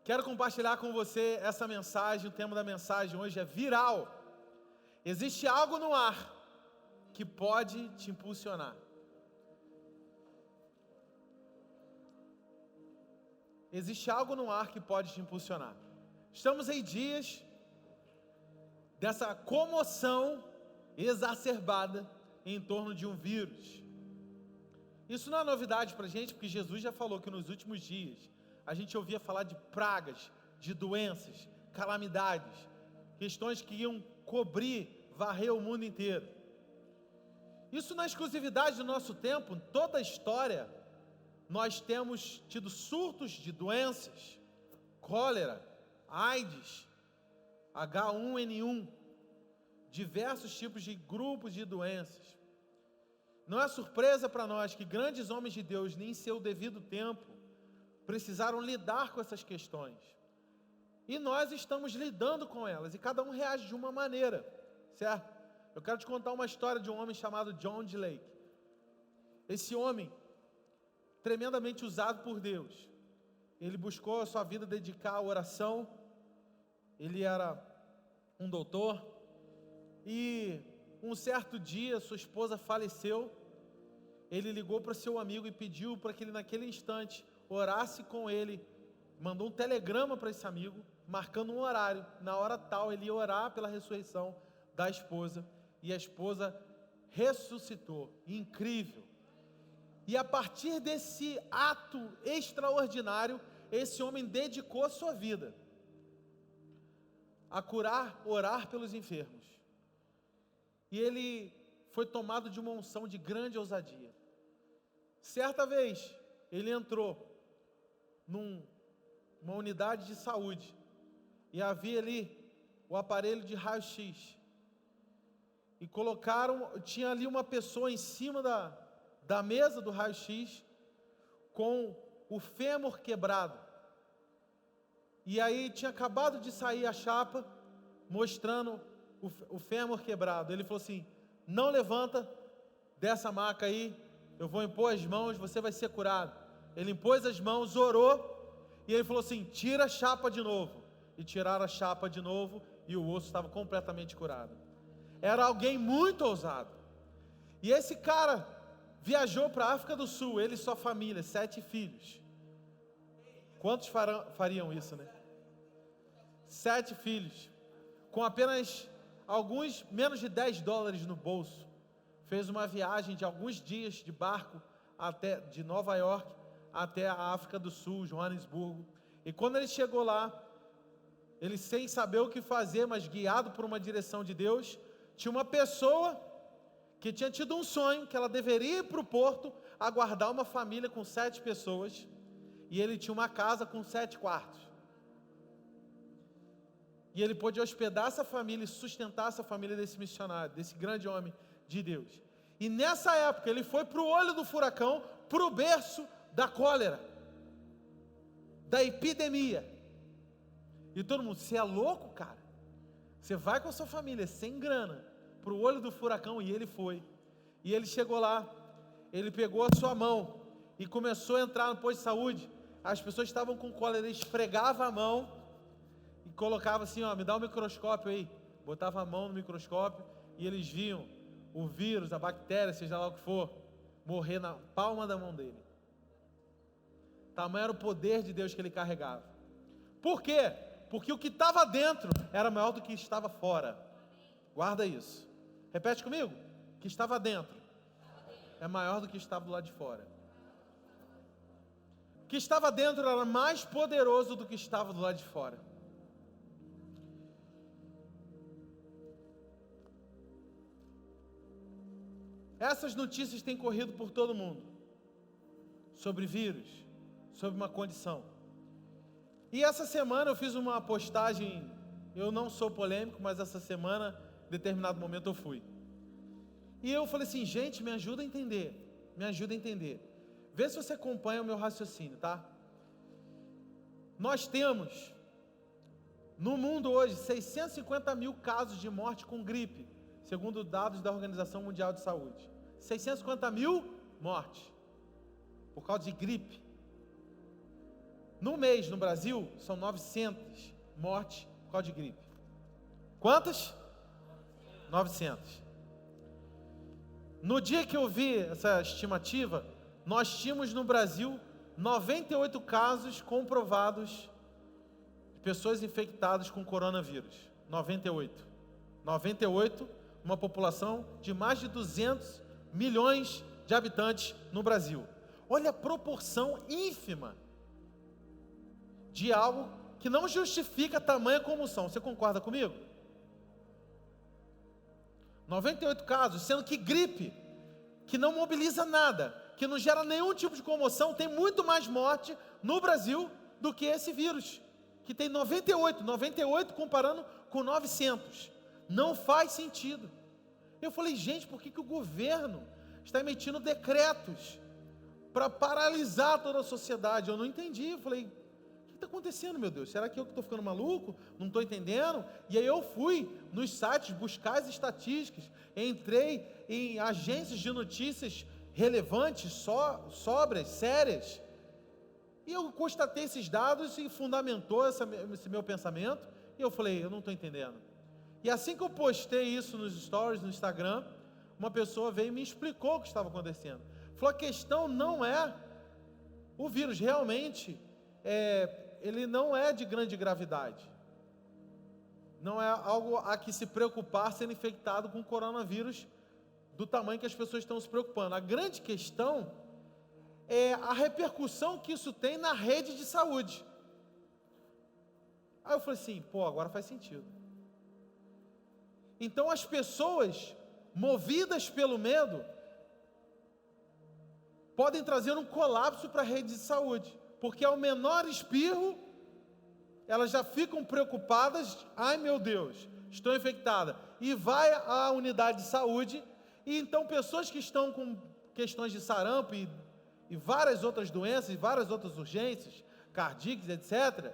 Quero compartilhar com você essa mensagem. O tema da mensagem hoje é viral. Existe algo no ar que pode te impulsionar. Existe algo no ar que pode te impulsionar. Estamos em dias dessa comoção exacerbada em torno de um vírus. Isso não é novidade para a gente, porque Jesus já falou que nos últimos dias a gente ouvia falar de pragas, de doenças, calamidades, questões que iam cobrir, varrer o mundo inteiro. Isso não é exclusividade do nosso tempo. Em toda a história nós temos tido surtos de doenças, cólera, AIDS, H1N1, diversos tipos de grupos de doenças. Não é surpresa para nós que grandes homens de Deus, nem em seu devido tempo, precisaram lidar com essas questões. E nós estamos lidando com elas, e cada um reage de uma maneira, certo? Eu quero te contar uma história de um homem chamado John D. Lake. Esse homem, tremendamente usado por Deus, ele buscou a sua vida dedicar à oração. Ele era um doutor, e um certo dia sua esposa faleceu. Ele ligou para seu amigo e pediu para que ele naquele instante orasse com ele, mandou um telegrama para esse amigo, marcando um horário. Na hora tal ele ia orar pela ressurreição da esposa, e a esposa ressuscitou. Incrível! E a partir desse ato extraordinário, esse homem dedicou a sua vida a curar, orar pelos enfermos. E ele foi tomado de uma unção de grande ousadia. Certa vez, ele entrou numa unidade de saúde, e havia ali o aparelho de raio-x, e tinha ali uma pessoa em cima da mesa do raio-x, com o fêmur quebrado. E aí tinha acabado de sair a chapa, mostrando o fêmur quebrado. Ele falou assim: não levanta dessa maca aí, eu vou impor as mãos, você vai ser curado. Ele impôs as mãos, orou, e ele falou assim: tira a chapa de novo. E tiraram a chapa de novo, e o osso estava completamente curado. Era alguém muito ousado. E esse cara viajou para a África do Sul, ele e sua família, 7 filhos. Quantos fariam isso, né? 7 filhos, com apenas menos de $10 no bolso. Fez uma viagem de alguns dias de barco de Nova York até a África do Sul, Joanesburgo. E quando ele chegou lá, ele sem saber o que fazer, mas guiado por uma direção de Deus, tinha uma pessoa que tinha tido um sonho, que ela deveria ir para o porto, aguardar uma família com 7 pessoas, e ele tinha uma casa com 7 quartos. E ele pôde hospedar essa família e sustentar essa família desse missionário, desse grande homem de Deus. E nessa época ele foi para o olho do furacão, para o berço da cólera, da epidemia. E todo mundo: você é louco, cara? Você vai com a sua família sem grana para o olho do furacão? E ele foi. E ele chegou lá, ele pegou a sua mão e começou a entrar no posto de saúde. As pessoas estavam com cólera, ele esfregava a mão e colocava assim: ó, me dá o microscópio aí. Botava a mão no microscópio e eles viam o vírus, a bactéria, seja lá o que for, morrer na palma da mão dele. Tamanho era o poder de Deus que ele carregava. Por quê? Porque o que estava dentro era maior do que estava fora. Guarda isso. Repete comigo: o que estava dentro é maior do que estava do lado de fora. O que estava dentro era mais poderoso do que estava do lado de fora. Essas notícias têm corrido por todo mundo, sobre vírus, sobre uma condição. E essa semana eu fiz uma postagem, eu não sou polêmico, mas essa semana, em determinado momento eu fui. E eu falei assim: gente, me ajuda a entender, Vê se você acompanha o meu raciocínio, tá? Nós temos, no mundo hoje, 650 mil casos de morte com gripe, segundo dados da Organização Mundial de Saúde. 650 mil mortes por causa de gripe. No mês, no Brasil, são 900 mortes por causa de gripe. Quantas? 900. No dia que eu vi essa estimativa, nós tínhamos no Brasil 98 casos comprovados de pessoas infectadas com coronavírus. 98. 98, uma população de mais de 200 milhões de habitantes no Brasil. Olha a proporção ínfima de algo que não justifica tamanha comoção. Você concorda comigo? 98 casos, sendo que gripe, que não mobiliza nada, que não gera nenhum tipo de comoção, tem muito mais morte no Brasil do que esse vírus, que tem 98 comparando com 900. Não faz sentido. Eu falei, gente, por que o governo está emitindo decretos para paralisar toda a sociedade? Eu não entendi. Eu falei, o que está acontecendo, meu Deus? Será que eu estou ficando maluco? Não estou entendendo? E aí eu fui nos sites buscar as estatísticas, entrei em agências de notícias relevantes, sóbrias, sérias, e eu constatei esses dados e fundamentou esse meu pensamento, e eu falei, eu não estou entendendo. E assim que eu postei isso nos stories, no Instagram, uma pessoa veio e me explicou o que estava acontecendo. Falou, a questão não é o vírus, realmente, ele não é de grande gravidade. Não é algo a que se preocupar sendo infectado com coronavírus do tamanho que as pessoas estão se preocupando. A grande questão é a repercussão que isso tem na rede de saúde. Aí eu falei assim, agora faz sentido. Então as pessoas, movidas pelo medo, podem trazer um colapso para a rede de saúde, porque ao menor espirro, elas já ficam preocupadas, ai meu Deus, estou infectada, e vai à unidade de saúde, e então pessoas que estão com questões de sarampo e várias outras doenças, e várias outras urgências, cardíacas, etc.,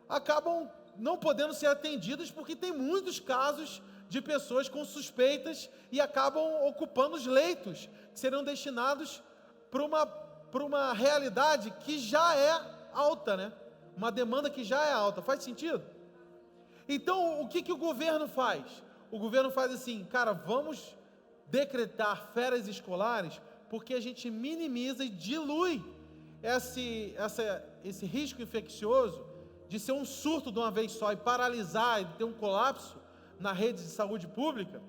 acabam não podendo ser atendidas, porque tem muitos casos de pessoas com suspeitas, e acabam ocupando os leitos, que serão destinados para uma realidade que já é alta, né? Uma demanda que já é alta. Faz sentido? Então, o que o governo faz? O governo faz assim, cara, vamos decretar férias escolares, porque a gente minimiza e dilui esse risco infeccioso de ser um surto de uma vez só e paralisar e ter um colapso na rede de saúde pública,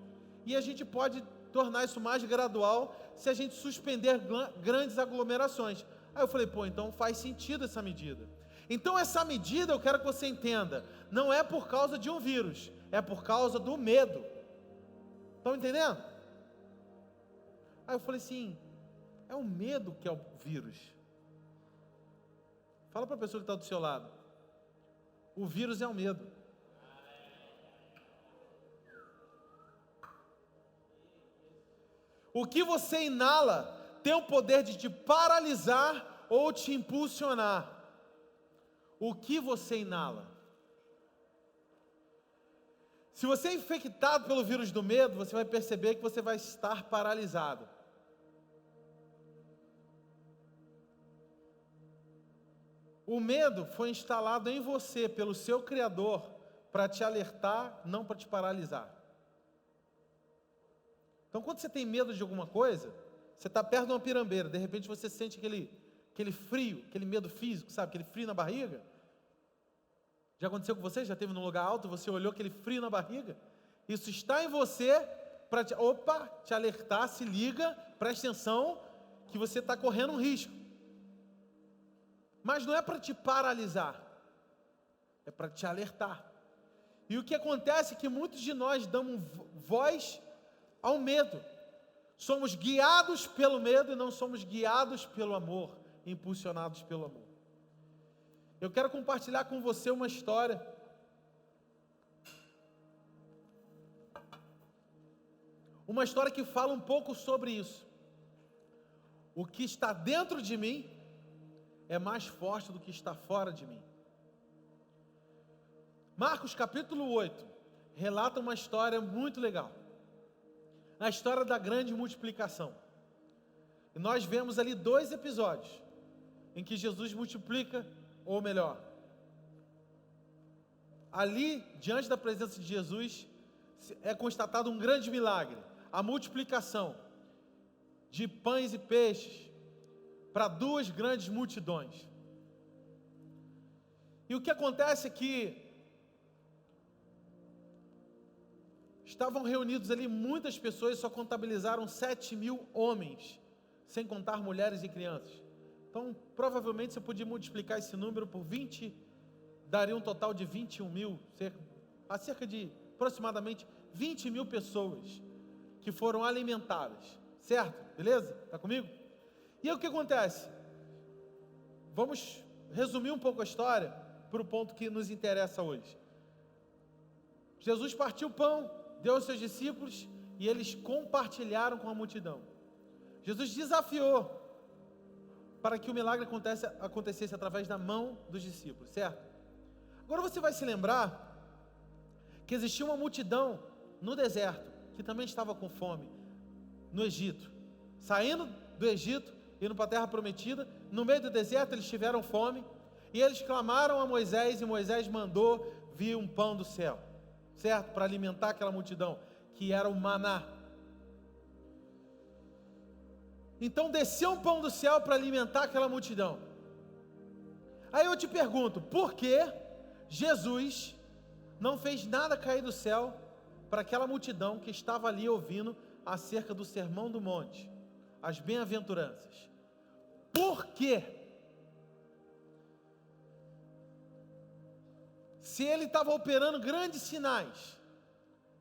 e a gente pode tornar isso mais gradual se a gente suspender grandes aglomerações. Aí eu falei, então faz sentido essa medida. Então essa medida, eu quero que você entenda, não é por causa de um vírus, é por causa do medo. Estão entendendo? Aí eu falei assim, é o medo que é o vírus. Fala para a pessoa que está do seu lado, o vírus é o medo. O que você inala tem o poder de te paralisar ou te impulsionar. O que você inala? Se você é infectado pelo vírus do medo, você vai perceber que você vai estar paralisado. O medo foi instalado em você pelo seu Criador para te alertar, não para te paralisar. Então, quando você tem medo de alguma coisa, você está perto de uma pirambeira, de repente você sente aquele frio, aquele medo físico, sabe? Aquele frio na barriga. Já aconteceu com você? Já esteve num lugar alto, você olhou aquele frio na barriga? Isso está em você para te alertar, se liga, presta atenção, que você está correndo um risco. Mas não é para te paralisar, é para te alertar. E o que acontece é que muitos de nós damos voz ao medo. Somos guiados pelo medo e não somos guiados pelo amor, impulsionados pelo amor. Eu quero compartilhar com você uma história. Uma história que fala um pouco sobre isso. O que está dentro de mim é mais forte do que está fora de mim. Marcos capítulo 8 relata uma história muito legal. A história da grande multiplicação. E nós vemos ali 2 episódios em que Jesus multiplica ou melhor, ali, diante da presença de Jesus, é constatado um grande milagre, a multiplicação de pães e peixes para 2 grandes multidões. E o que acontece é que estavam reunidos ali muitas pessoas, só contabilizaram 7.000 homens, sem contar mulheres e crianças. Então, provavelmente você podia multiplicar esse número por 20, daria um total de 21.000, cerca de aproximadamente 20.000 pessoas que foram alimentadas, certo? Beleza? Está comigo? E aí o que acontece? Vamos resumir um pouco a história para o ponto que nos interessa hoje. Jesus partiu o pão, deu aos seus discípulos e eles compartilharam com a multidão. Jesus desafiou para que o milagre acontecesse através da mão dos discípulos, certo? Agora você vai se lembrar que existia uma multidão no deserto que também estava com fome no Egito, saindo do Egito, indo para a terra prometida. No meio do deserto eles tiveram fome e eles clamaram a Moisés, e Moisés mandou vir um pão do céu, certo? Para alimentar aquela multidão, que era o maná. Então desceu um pão do céu para alimentar aquela multidão. Aí eu te pergunto, por que Jesus não fez nada cair do céu para aquela multidão que estava ali ouvindo acerca do Sermão do Monte, as bem-aventuranças? Por quê? Se ele estava operando grandes sinais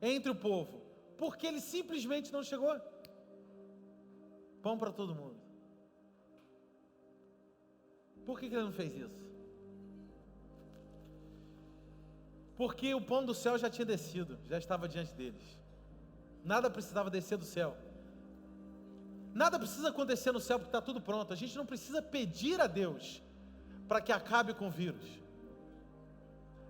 entre o povo, por que ele simplesmente não chegou? Pão para todo mundo. Por que ele não fez isso? Porque o pão do céu já tinha descido, já estava diante deles. Nada precisava descer do céu. Nada precisa acontecer no céu porque está tudo pronto. A gente não precisa pedir a Deus para que acabe com o vírus.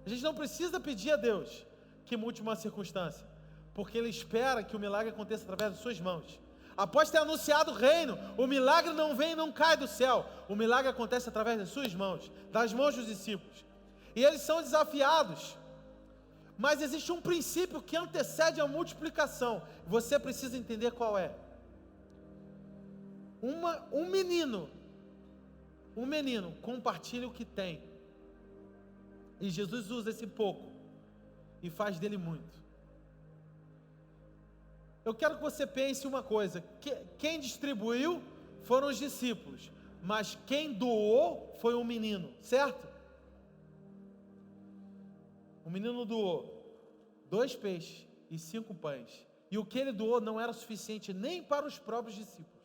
A gente não precisa pedir a Deus que mude uma circunstância, porque Ele espera que o milagre aconteça através de suas mãos. Após ter anunciado o reino, o milagre não vem e não cai do céu. O milagre acontece através das suas mãos, das mãos dos discípulos. E eles são desafiados. Mas existe um princípio que antecede a multiplicação. Você precisa entender qual é. Um menino compartilha o que tem. E Jesus usa esse pouco e faz dele muito. Eu quero que você pense uma coisa: quem distribuiu foram os discípulos, mas quem doou foi um menino, certo? O menino doou 2 peixes e 5 pães, e o que ele doou não era suficiente nem para os próprios discípulos.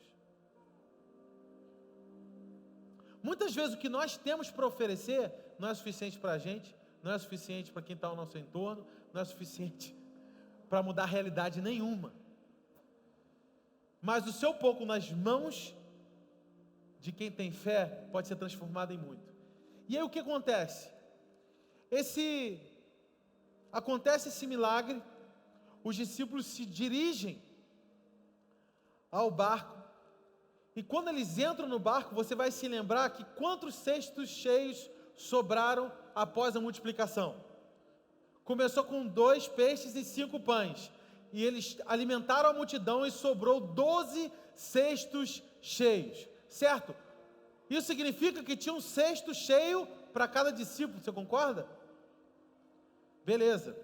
Muitas vezes o que nós temos para oferecer não é suficiente para a gente, não é suficiente para quem está ao nosso entorno, não é suficiente para mudar a realidade nenhuma. Mas o seu pouco nas mãos de quem tem fé pode ser transformado em muito. E aí o que acontece? Acontece esse milagre, os discípulos se dirigem ao barco, e quando eles entram no barco, você vai se lembrar que quantos cestos cheios sobraram após a multiplicação? Começou com 2 peixes e 5 pães, e eles alimentaram a multidão e sobrou 12 cestos cheios, certo? Isso significa que tinha um cesto cheio para cada discípulo, você concorda? Beleza.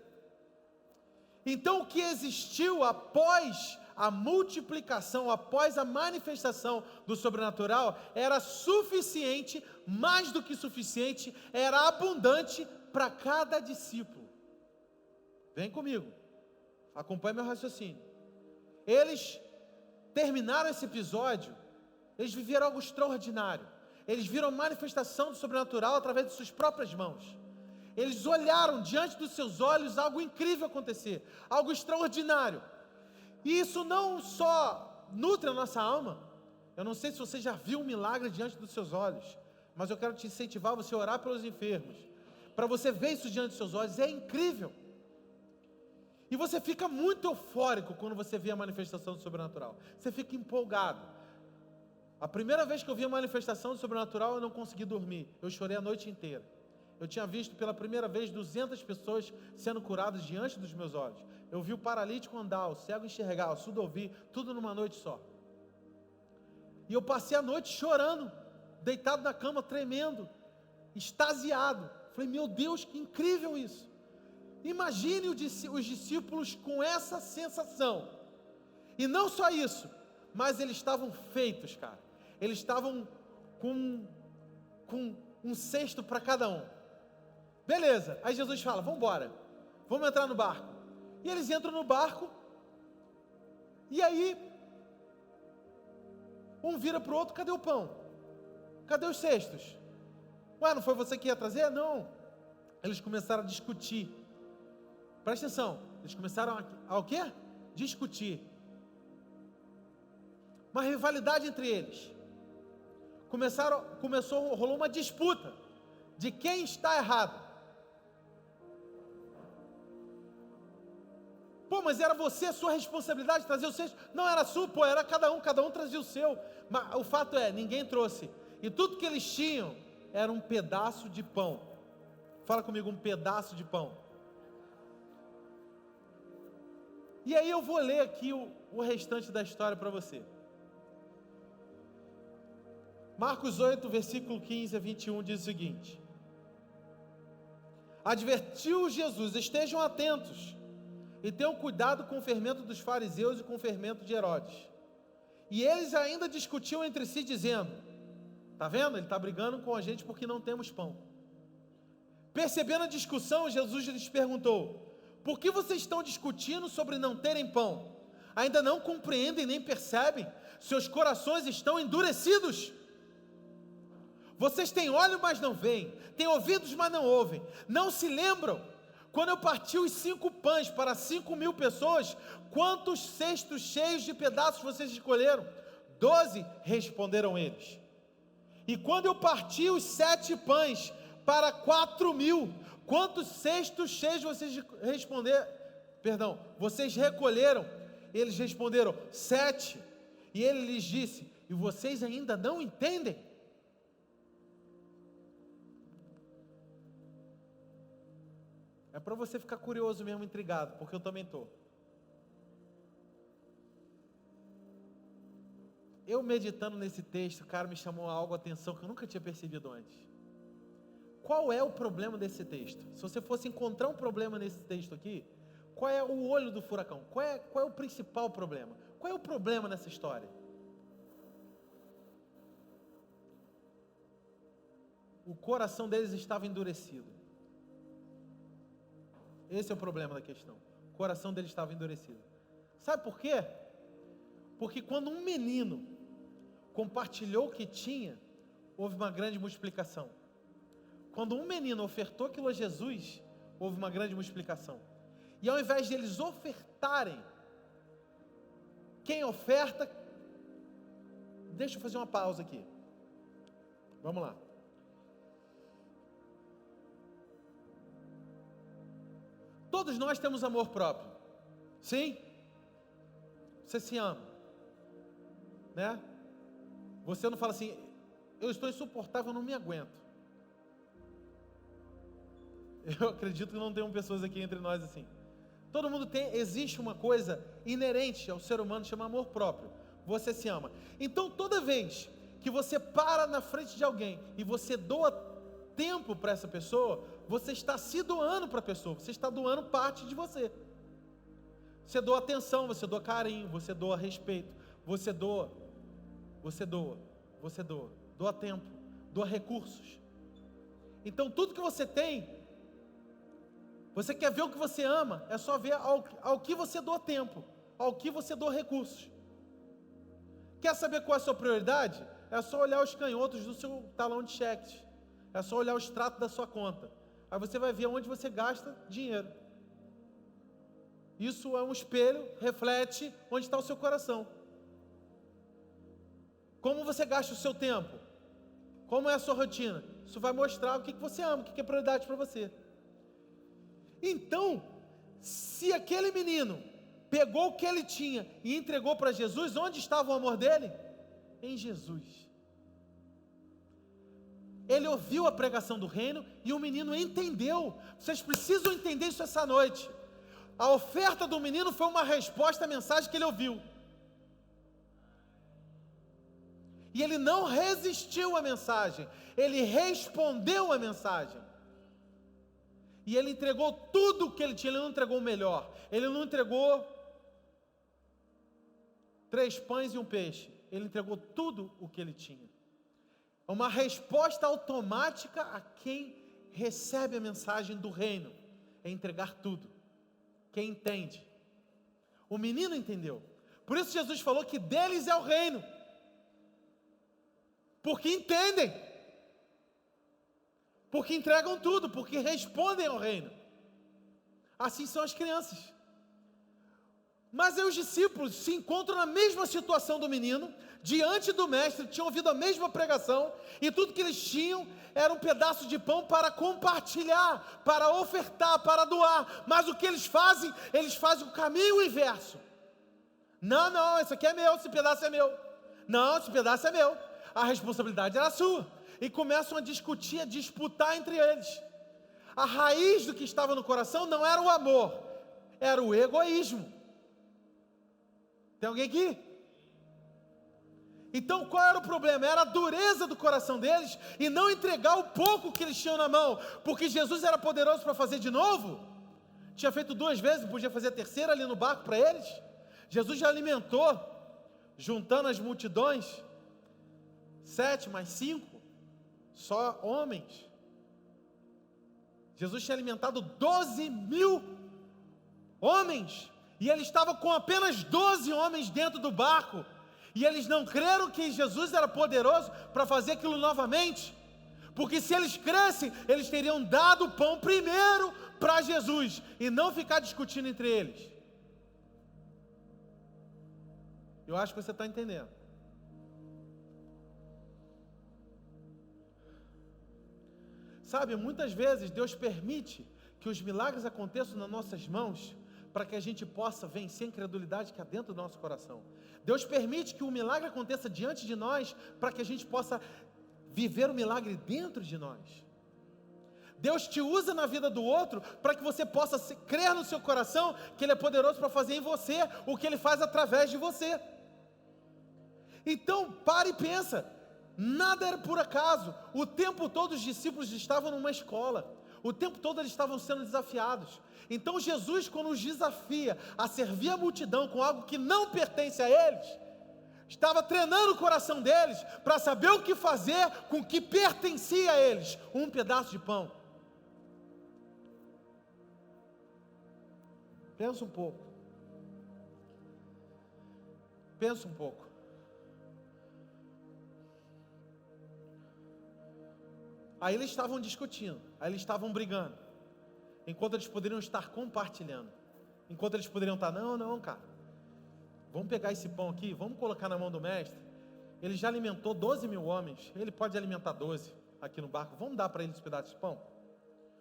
Então o que existiu após a multiplicação, após a manifestação do sobrenatural, era suficiente, mais do que suficiente, era abundante para cada discípulo. Vem comigo, acompanhe meu raciocínio. Eles terminaram esse episódio, eles viveram algo extraordinário. Eles viram a manifestação do sobrenatural através de suas próprias mãos. Eles olharam diante dos seus olhos algo incrível acontecer, algo extraordinário. E isso não só nutre a nossa alma. Eu não sei se você já viu um milagre diante dos seus olhos, mas eu quero te incentivar a você orar pelos enfermos, para você ver isso diante dos seus olhos. É incrível. E você fica muito eufórico quando você vê a manifestação do sobrenatural. Você fica empolgado. A primeira vez que eu vi a manifestação do sobrenatural, eu não consegui dormir. Eu chorei a noite inteira. Eu tinha visto pela primeira vez 200 pessoas sendo curadas diante dos meus olhos. Eu vi o paralítico andar, o cego enxergar, o surdo ouvir, tudo numa noite só. E eu passei a noite chorando, deitado na cama, tremendo, extasiado. Falei, meu Deus, que incrível isso. Imagine os discípulos com essa sensação. E não só isso, mas eles estavam feitos, cara. Eles estavam com um cesto para cada um. Beleza, aí Jesus fala, vamos embora, vamos entrar no barco. E eles entram no barco, e aí, um vira para o outro, cadê o pão? Cadê os cestos? Ué, não foi você que ia trazer? Não. Eles começaram a discutir. Presta atenção, eles começaram a o quê? Discutir. Uma rivalidade entre eles. Rolou uma disputa de quem está errado. Pô, mas era você, sua responsabilidade de trazer o cesto? Não era sua, pô, era cada um trazia o seu. Mas o fato é, ninguém trouxe. E tudo que eles tinham era um pedaço de pão. Fala comigo, um pedaço de pão. E aí eu vou ler aqui o restante da história para você. Marcos 8, versículo 15 a 21 diz o seguinte: advertiu Jesus, estejam atentos e tenham cuidado com o fermento dos fariseus e com o fermento de Herodes. E eles ainda discutiam entre si dizendo, está vendo? Ele está brigando com a gente porque não temos pão. Percebendo a discussão, Jesus lhes perguntou, por que vocês estão discutindo sobre não terem pão? Ainda não compreendem nem percebem? Seus corações estão endurecidos. Vocês têm olhos, mas não veem, têm ouvidos, mas não ouvem. Não se lembram? Quando eu parti os 5 pães para 5.000 pessoas, quantos cestos cheios de pedaços vocês escolheram? 12, responderam eles. E quando eu parti os 7 pães para 4.000, quantos cestos cheios vocês recolheram? Eles responderam, 7. E ele lhes disse, e vocês ainda não entendem? É para você ficar curioso mesmo, intrigado, porque eu também estou. Eu meditando nesse texto, cara, me chamou algo a atenção que eu nunca tinha percebido antes. Qual é o problema desse texto? Se você fosse encontrar um problema nesse texto aqui, qual é o olho do furacão? Qual é o principal problema? Qual é o problema nessa história? O coração deles estava endurecido. Esse é o problema da questão. O coração deles estava endurecido. Sabe por quê? Porque quando um menino compartilhou o que tinha, houve uma grande multiplicação. Quando um menino ofertou aquilo a Jesus, houve uma grande multiplicação. E ao invés de eles ofertarem, quem oferta... Deixa eu fazer uma pausa aqui. Vamos lá. Todos nós temos amor próprio. Sim? Você se ama, né? Você não fala assim, eu estou insuportável, eu não me aguento. Eu acredito que não tenham pessoas aqui entre nós assim. Todo mundo existe uma coisa inerente ao ser humano, chama amor próprio. Você se ama. Então toda vez que você para na frente de alguém e você doa tempo para essa pessoa, você está se doando para a pessoa, você está doando parte de você. Você doa atenção, você doa carinho, você doa respeito, você doa tempo, doa recursos. Então tudo que você tem, você quer ver o que você ama, é só ver ao que você doa tempo, ao que você doa recursos. Quer saber qual é a sua prioridade? É só olhar os canhotos do seu talão de cheques, é só olhar o extrato da sua conta. Aí você vai ver onde você gasta dinheiro. Isso é um espelho, reflete onde está o seu coração. Como você gasta o seu tempo? Como é a sua rotina? Isso vai mostrar o que você ama, o que é prioridade para você. Então, se aquele menino pegou o que ele tinha e entregou para Jesus, onde estava o amor dele? em Jesus. Ele ouviu a pregação do reino e o menino entendeu. Vocês precisam entender isso essa noite. A oferta do menino foi uma resposta à mensagem que ele ouviu. E ele não resistiu à mensagem, ele respondeu à mensagem. E ele entregou tudo o que ele tinha, ele não entregou o melhor. Ele não entregou 3 pães e um peixe. Ele entregou tudo o que ele tinha. É uma resposta automática a quem recebe a mensagem do reino. É entregar tudo. Quem entende. O menino entendeu. Por isso Jesus falou que deles é o reino. Porque entendem. Porque entregam tudo, porque respondem ao reino. Assim são as crianças. Mas aí os discípulos se encontram na mesma situação do menino, diante do mestre, tinham ouvido a mesma pregação, e tudo que eles tinham era um pedaço de pão para compartilhar, para ofertar, para doar. Mas o que eles fazem? Eles fazem o caminho inverso. Não, esse aqui é meu, esse pedaço é meu. Não, esse pedaço é meu. A responsabilidade era sua. E começam a discutir, a disputar entre eles. A raiz do que estava no coração não era o amor, era o egoísmo. Tem alguém aqui? Então qual era o problema? Era a dureza do coração deles e não entregar o pouco que eles tinham na mão, porque Jesus era poderoso para fazer de novo. Tinha feito 2 vezes, podia fazer a terceira ali no barco para eles. Jesus já alimentou, juntando as multidões, 7 mais 5, só homens. Jesus tinha alimentado 12.000 homens, e ele estava com apenas 12 homens dentro do barco, e eles não creram que Jesus era poderoso para fazer aquilo novamente, porque se eles crescem, eles teriam dado o pão primeiro para Jesus, e não ficar discutindo entre eles. Eu acho que você está entendendo. Sabe, muitas vezes Deus permite que os milagres aconteçam nas nossas mãos, para que a gente possa vencer a incredulidade que há dentro do nosso coração. Deus permite que o milagre aconteça diante de nós, para que a gente possa viver o milagre dentro de nós. Deus te usa na vida do outro, para que você possa crer no seu coração, que Ele é poderoso para fazer em você, o que Ele faz através de você. Então, para e pensa, nada era por acaso, o tempo todo os discípulos estavam numa escola, o tempo todo eles estavam sendo desafiados. Então Jesus, quando os desafia a servir a multidão com algo que não pertence a eles, estava treinando o coração deles para saber o que fazer com o que pertencia a eles, um pedaço de pão. Pensa um pouco. Pensa um pouco. Aí eles estavam discutindo, aí eles estavam brigando, enquanto eles poderiam estar compartilhando, enquanto eles poderiam estar, não, cara, vamos pegar esse pão aqui, vamos colocar na mão do mestre, ele já alimentou 12.000 homens, ele pode alimentar 12 aqui no barco, vamos dar para eles esse pedaço de pão,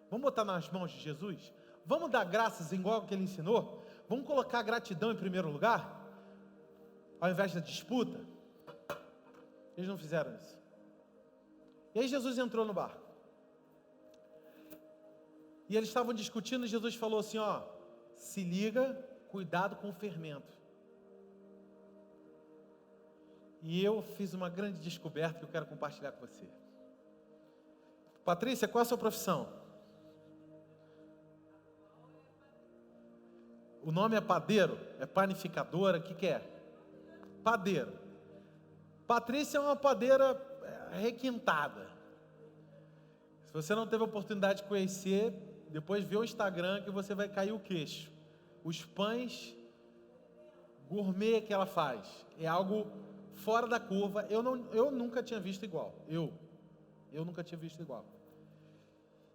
vamos botar nas mãos de Jesus, vamos dar graças igual que ele ensinou, vamos colocar a gratidão em primeiro lugar, ao invés da disputa. Eles não fizeram isso. E aí Jesus entrou no barco. E eles estavam discutindo e Jesus falou assim, se liga, cuidado com o fermento. E eu fiz uma grande descoberta que eu quero compartilhar com você. Patrícia, qual é a sua profissão? O nome é padeiro? É panificadora? O que é? Padeiro. Patrícia é uma padeira requintada. Se você não teve a oportunidade de conhecer, depois vê o Instagram que você vai cair o queixo. Os pães gourmet que ela faz é algo fora da curva. Eu nunca tinha visto igual. Eu nunca tinha visto igual.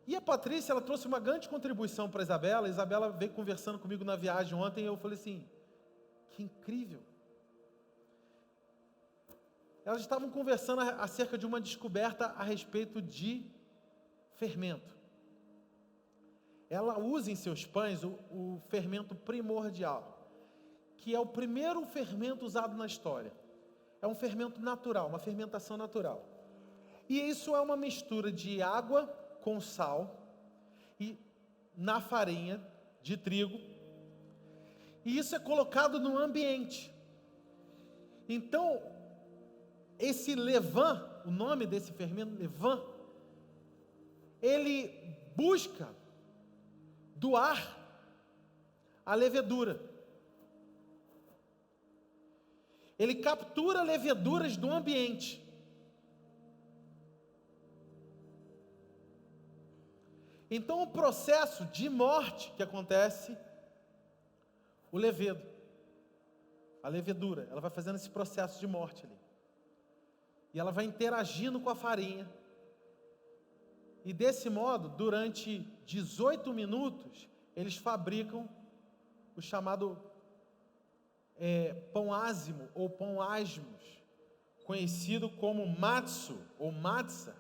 E a Patrícia, ela trouxe uma grande contribuição para a Isabela. A Isabela veio conversando comigo na viagem ontem e eu falei assim, que incrível. Elas estavam conversando acerca de uma descoberta a respeito de fermento. Ela usa em seus pães o fermento primordial, que é o primeiro fermento usado na história. é um fermento natural, uma fermentação natural. E isso é uma mistura de água com sal e na farinha de trigo. E isso é colocado no ambiente. Então, esse levain, o nome desse fermento, levain, ele busca doar a levedura. Ele captura leveduras do ambiente. Então, o processo de morte que acontece, o levedo, a levedura, ela vai fazendo esse processo de morte ali. E ela vai interagindo com a farinha. E desse modo, durante 18 minutos, eles fabricam o chamado pão ázimo ou pão asmos, conhecido como matzo ou matzah.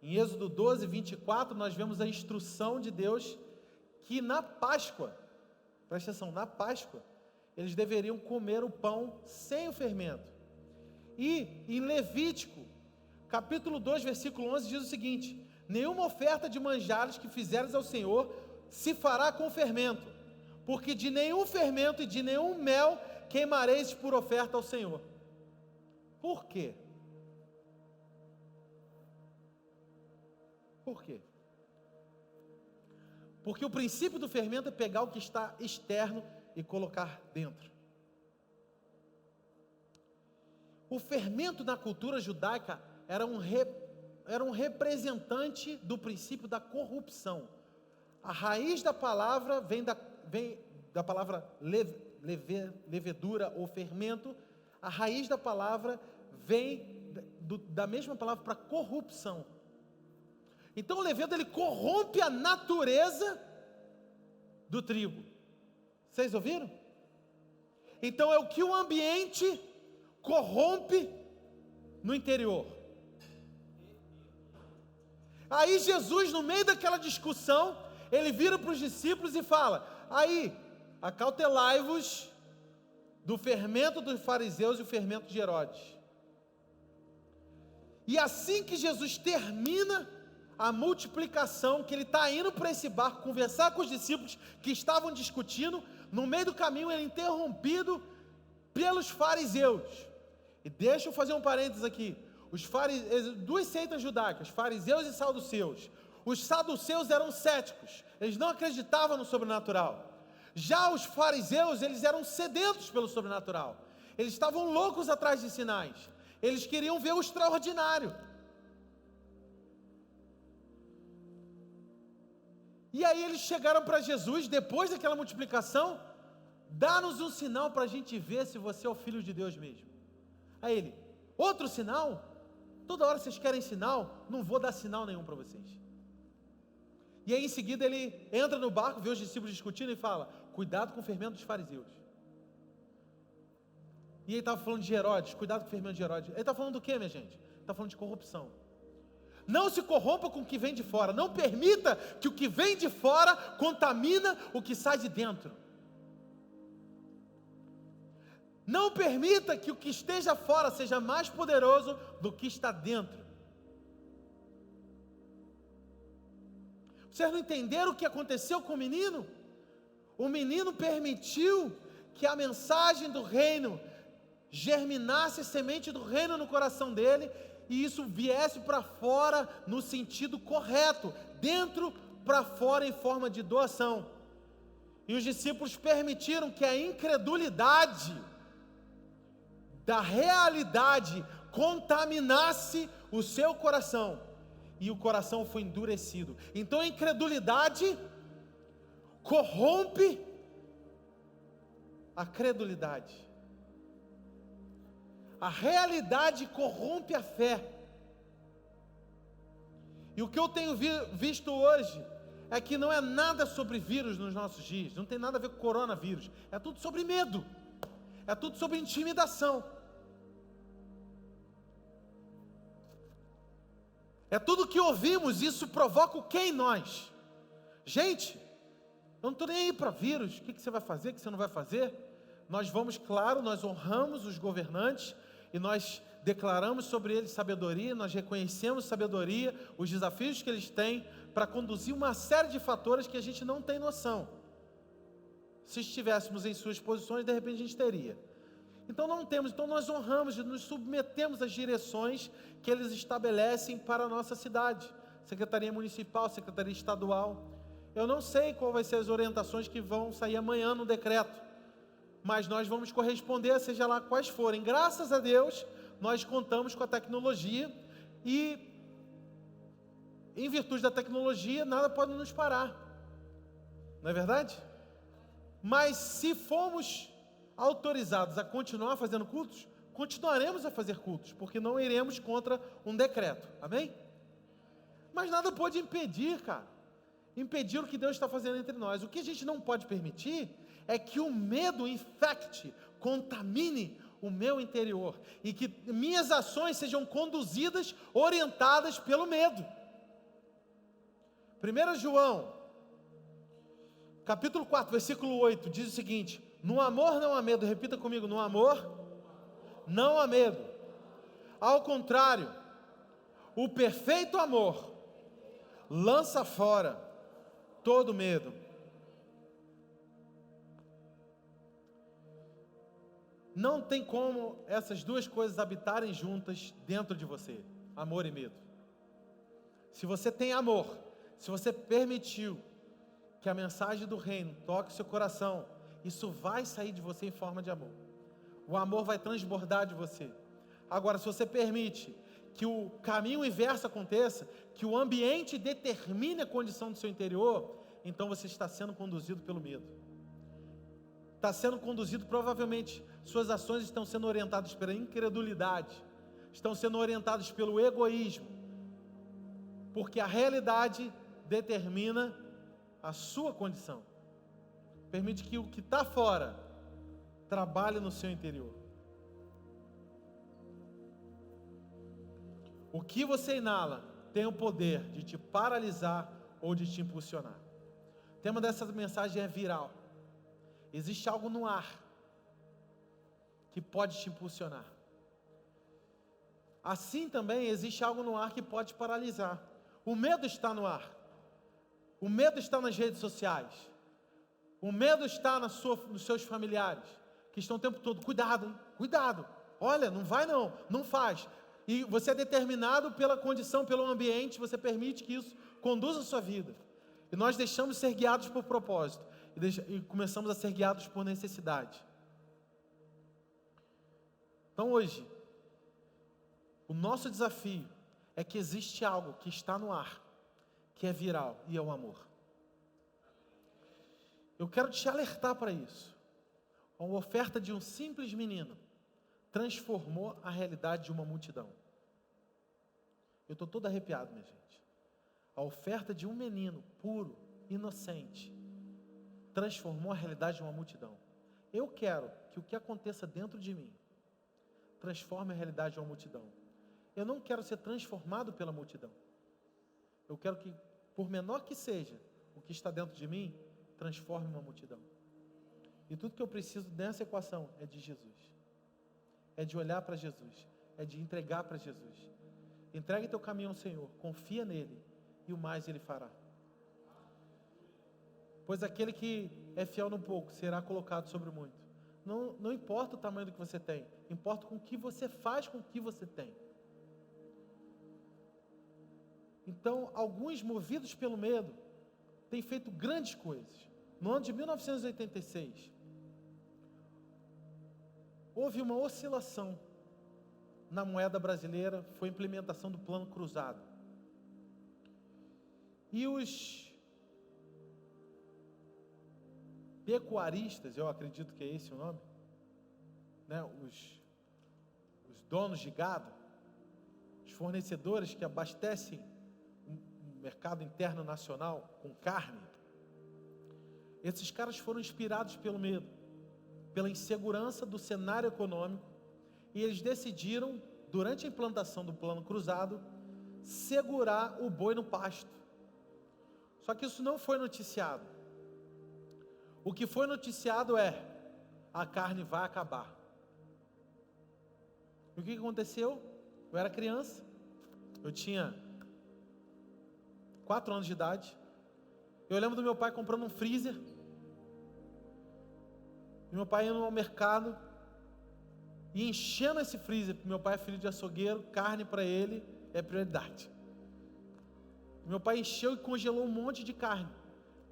Em Êxodo 12, 24, nós vemos a instrução de Deus que na Páscoa, presta atenção, na Páscoa, eles deveriam comer o pão sem o fermento. E em Levítico, capítulo 2, versículo 11, diz o seguinte: nenhuma oferta de manjares que fizeres ao Senhor se fará com fermento, porque de nenhum fermento e de nenhum mel queimareis por oferta ao Senhor. Por quê? Por quê? Porque o princípio do fermento é pegar o que está externo e colocar dentro. O fermento na cultura judaica era um representante do princípio da corrupção. A raiz da palavra vem da palavra levedura ou fermento. A raiz da palavra vem da mesma palavra para corrupção. Então o levedo, ele corrompe a natureza do trigo. Vocês ouviram? Então é o que o ambiente corrompe no interior. Aí Jesus, no meio daquela discussão, ele vira para os discípulos e fala: aí, acautelai-vos do fermento dos fariseus e o fermento de Herodes. E assim que Jesus termina a multiplicação, que ele está indo para esse barco conversar com os discípulos que estavam discutindo, no meio do caminho ele é interrompido pelos fariseus. E deixa eu fazer um parênteses aqui. Duas seitas judaicas, fariseus e saduceus. Os saduceus eram céticos, eles não acreditavam no sobrenatural. Já os fariseus, eles eram sedentos pelo sobrenatural. Eles estavam loucos atrás de sinais. Eles queriam ver o extraordinário. E aí eles chegaram para Jesus, depois daquela multiplicação: dá-nos um sinal para a gente ver se você é o Filho de Deus mesmo. Aí ele: outro sinal? Toda hora vocês querem sinal? Não vou dar sinal nenhum para vocês. E aí em seguida ele entra no barco, vê os discípulos discutindo e fala: cuidado com o fermento dos fariseus. E ele estava falando de Herodes, cuidado com o fermento de Herodes. Ele está falando do que, minha gente? Ele está falando de corrupção. Não se corrompa com o que vem de fora. Não permita que o que vem de fora contamina o que sai de dentro. Não permita que o que esteja fora seja mais poderoso do que está dentro. Vocês não entenderam o que aconteceu com o menino? O menino permitiu que a mensagem do reino germinasse a semente do reino no coração dele, e isso viesse para fora no sentido correto, dentro para fora em forma de doação. E os discípulos permitiram que a incredulidade da realidade contaminasse o seu coração, e o coração foi endurecido. Então a incredulidade corrompe a credulidade. A realidade corrompe a fé. E o que eu tenho visto hoje é que não é nada sobre vírus nos nossos dias, não tem nada a ver com coronavírus, é tudo sobre medo, é tudo sobre intimidação, é tudo que ouvimos. Isso provoca o que em nós? Gente, eu não estou nem aí para vírus, o que você vai fazer, o que você não vai fazer. nós vamos, claro, nós honramos os governantes e nós declaramos sobre eles sabedoria, nós reconhecemos sabedoria, os desafios que eles têm para conduzir uma série de fatores que a gente não tem noção. Se estivéssemos em suas posições, de repente a gente teria. Então não temos, então nós honramos e nos submetemos às direções que eles estabelecem para a nossa cidade. Secretaria Municipal, Secretaria Estadual. Eu não sei qual vai ser as orientações que vão sair amanhã no decreto, mas nós vamos corresponder, seja lá quais forem. Graças a Deus, nós contamos com a tecnologia e, em virtude da tecnologia, nada pode nos parar. Não é verdade? Mas se formos autorizados a continuar fazendo cultos, continuaremos a fazer cultos, porque não iremos contra um decreto. Amém? Mas nada pode impedir, cara. Impedir o que Deus está fazendo entre nós. O que a gente não pode permitir é que o medo infecte, contamine o meu interior e que minhas ações sejam conduzidas, orientadas pelo medo. 1 João, capítulo 4, versículo 8, diz o seguinte: no amor não há medo, repita comigo, no amor não há medo. Ao contrário, o perfeito amor lança fora todo medo. Não tem como essas duas coisas habitarem juntas dentro de você, amor e medo. Se você tem amor, se você permitiu que a mensagem do reino toque seu coração, isso vai sair de você em forma de amor. O amor vai transbordar de você. Agora, se você permite que o caminho inverso aconteça, que o ambiente determine a condição do seu interior, então você está sendo conduzido pelo medo. Está sendo conduzido, provavelmente, suas ações estão sendo orientadas pela incredulidade, estão sendo orientadas pelo egoísmo, porque a realidade determina a sua condição. Permite que o que está fora trabalhe no seu interior. O que você inala tem o poder de te paralisar ou de te impulsionar. O tema dessa mensagem é viral. Existe algo no ar que pode te impulsionar. Assim também existe algo no ar que pode te paralisar. O medo está no ar. O medo está nas redes sociais. O medo está nos seus familiares, que estão o tempo todo, cuidado, hein? Cuidado, olha, não vai não, não faz. E você é determinado pela condição, pelo ambiente, você permite que isso conduza a sua vida. E nós deixamos ser guiados por propósito, e começamos a ser guiados por necessidade. Então hoje, o nosso desafio é que existe algo que está no ar, que é viral, e é o amor. Eu quero te alertar para isso. A oferta de um simples menino transformou a realidade de uma multidão. Eu estou todo arrepiado, minha gente. A oferta de um menino puro, inocente, transformou a realidade de uma multidão. Eu quero que o que aconteça dentro de mim transforme a realidade de uma multidão. Eu não quero ser transformado pela multidão. Eu quero que, por menor que seja, o que está dentro de mim transforme uma multidão. E tudo que eu preciso nessa equação é de Jesus. É de olhar para Jesus. É de entregar para Jesus. Entregue teu caminho ao Senhor. Confia nele. E o mais ele fará. Pois aquele que é fiel no pouco será colocado sobre o muito. Não importa o tamanho do que você tem. Importa com o que você faz com o que você tem. Então, alguns movidos pelo medo têm feito grandes coisas. No ano de 1986, houve uma oscilação na moeda brasileira, foi a implementação do Plano Cruzado. E os pecuaristas, eu acredito que é esse o nome, né? Os donos de gado, os fornecedores que abastecem o mercado interno nacional com carne, esses caras foram inspirados pelo medo, pela insegurança do cenário econômico, e eles decidiram, durante a implantação do Plano Cruzado, segurar o boi no pasto. Só que isso não foi noticiado. O que foi noticiado é a carne vai acabar. E o que aconteceu? Eu era criança, eu tinha 4 anos de idade. Eu lembro do meu pai comprando um freezer. E meu pai indo ao mercado e enchendo esse freezer. Meu pai é filho de açougueiro, carne para ele é prioridade. Meu pai encheu e congelou um monte de carne,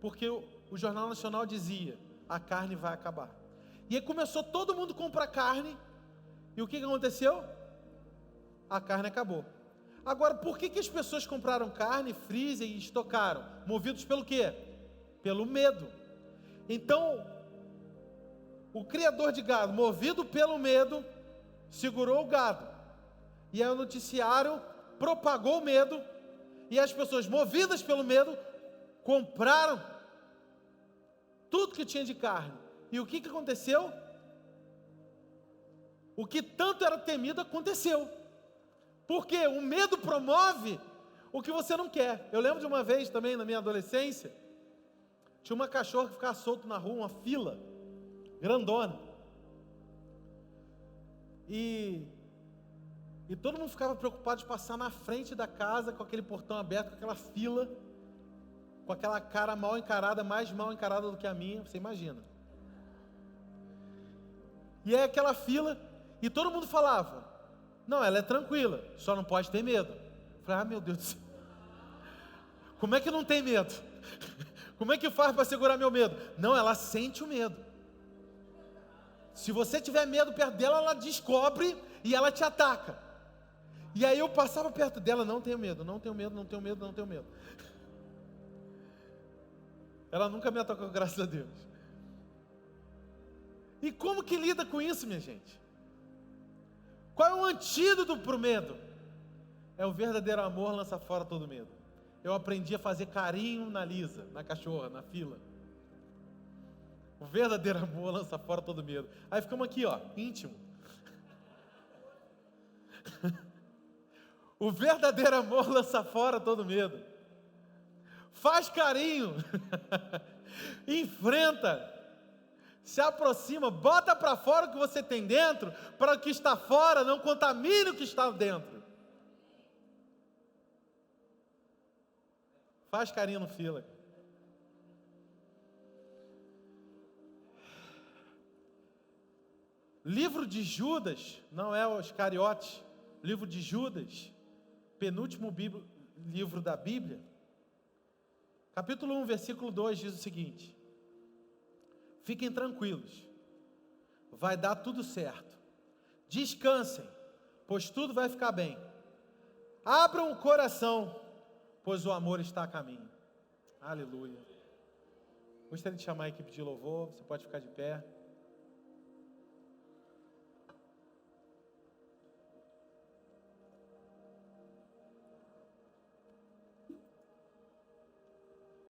porque o Jornal Nacional dizia: a carne vai acabar. E aí começou todo mundo a comprar carne. E o que aconteceu? A carne acabou. Agora, por que as pessoas compraram carne, freezer e estocaram? Movidos pelo quê? Pelo medo. Então, o criador de gado, movido pelo medo, segurou o gado. E aí o noticiário propagou o medo. E as pessoas, movidas pelo medo, compraram tudo que tinha de carne. E o que aconteceu? O que tanto era temido aconteceu. Porque o medo promove o que você não quer. Eu lembro de uma vez também, na minha adolescência, tinha uma cachorra que ficava solta na rua, uma fila grandona. E todo mundo ficava preocupado de passar na frente da casa com aquele portão aberto, com aquela fila, com aquela cara mal encarada, mais mal encarada do que a minha, você imagina. E aí aquela fila, e todo mundo falava: não, ela é tranquila, só não pode ter medo. Eu falei: ah, meu Deus do céu, como é que não tem medo? Como é que faz para segurar meu medo? Não, ela sente o medo. Se você tiver medo perto dela, ela descobre e ela te ataca. E aí eu passava perto dela: não tenho medo, não tenho medo, não tenho medo, não tenho medo. Ela nunca me atacou, graças a Deus. E como que lida com isso, minha gente? Qual é o antídoto para o medo? É o verdadeiro amor, lança fora todo medo. Eu aprendi a fazer carinho na Lisa, na cachorra, na fila. O verdadeiro amor lança fora todo medo. Aí ficamos aqui, ó, íntimo. O verdadeiro amor lança fora todo medo. Faz carinho. Enfrenta. Se aproxima, bota para fora o que você tem dentro, para que está fora não contamine o que está dentro. Faz carinho no fila. Livro de Judas, não é os Iscariotes, livro de Judas, penúltimo livro da Bíblia, capítulo 1, versículo 2 diz o seguinte: fiquem tranquilos, vai dar tudo certo, descansem, pois tudo vai ficar bem, abram o coração, pois o amor está a caminho. Aleluia. Gostaria de chamar a equipe de louvor, você pode ficar de pé.